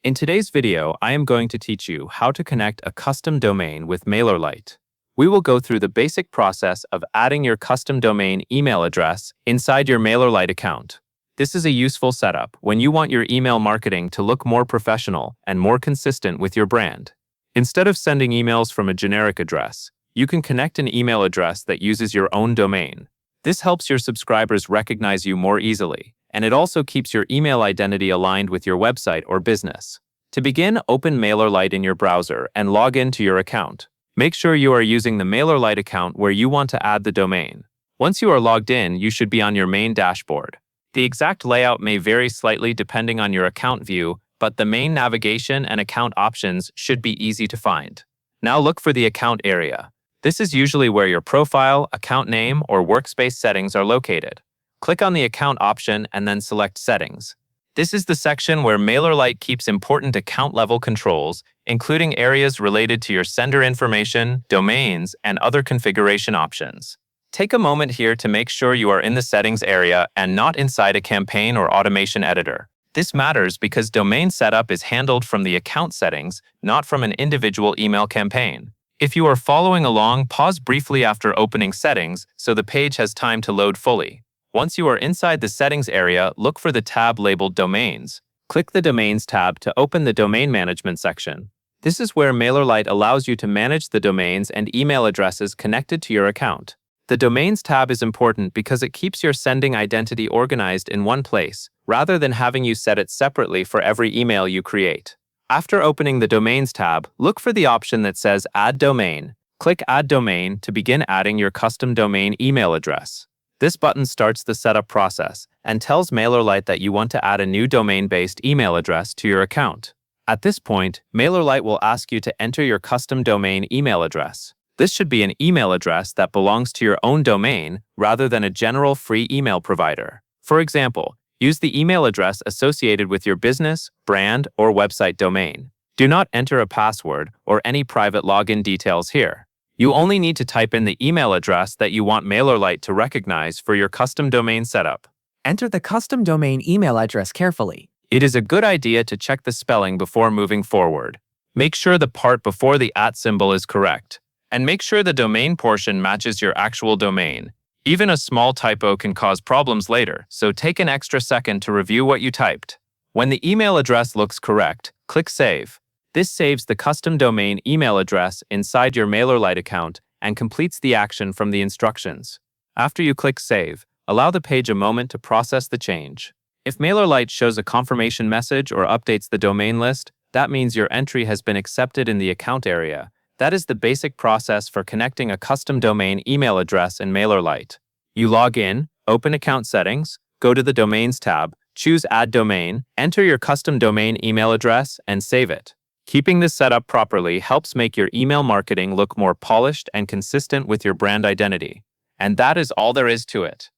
In today's video, I am going to teach you how to connect a custom domain with Mailerlite. We will go through the basic process of adding your custom domain email address inside your Mailerlite account. This is a useful setup when you want your email marketing to look more professional and more consistent with your brand. Instead of sending emails from a generic address, you can connect an email address that uses your own domain. This helps your subscribers recognize you more easily, and it also keeps your email identity aligned with your website or business. To begin, open Mailerlite in your browser and log in to your account. Make sure you are using the Mailerlite account where you want to add the domain. Once you are logged in, you should be on your main dashboard. The exact layout may vary slightly depending on your account view, but the main navigation and account options should be easy to find. Now look for the account area. This is usually where your profile, account name, or workspace settings are located. Click on the account option and then select Settings. This is the section where Mailerlite keeps important account-level controls, including areas related to your sender information, domains, and other configuration options. Take a moment here to make sure you are in the settings area and not inside a campaign or automation editor. This matters because domain setup is handled from the account settings, not from an individual email campaign. If you are following along, pause briefly after opening Settings so the page has time to load fully. Once you are inside the Settings area, look for the tab labeled Domains. Click the Domains tab to open the Domain Management section. This is where Mailerlite allows you to manage the domains and email addresses connected to your account. The Domains tab is important because it keeps your sending identity organized in one place, rather than having you set it separately for every email you create. After opening the Domains tab, look for the option that says Add Domain. Click Add Domain to begin adding your custom domain email address. This button starts the setup process and tells Mailerlite that you want to add a new domain-based email address to your account. At this point, Mailerlite will ask you to enter your custom domain email address. This should be an email address that belongs to your own domain rather than a general free email provider. For example, use the email address associated with your business, brand, or website domain. Do not enter a password or any private login details here. You only need to type in the email address that you want Mailerlite to recognize for your custom domain setup. Enter the custom domain email address carefully. It is a good idea to check the spelling before moving forward. Make sure the part before the @ symbol is correct, and make sure the domain portion matches your actual domain. Even a small typo can cause problems later, so take an extra second to review what you typed. When the email address looks correct, click Save. This saves the custom domain email address inside your Mailerlite account and completes the action from the instructions. After you click Save, allow the page a moment to process the change. If Mailerlite shows a confirmation message or updates the domain list, that means your entry has been accepted in the account area. That is the basic process for connecting a custom domain email address in Mailerlite. You log in, open Account Settings, go to the Domains tab, choose Add Domain, enter your custom domain email address, and save it. Keeping this set up properly helps make your email marketing look more polished and consistent with your brand identity. And that is all there is to it.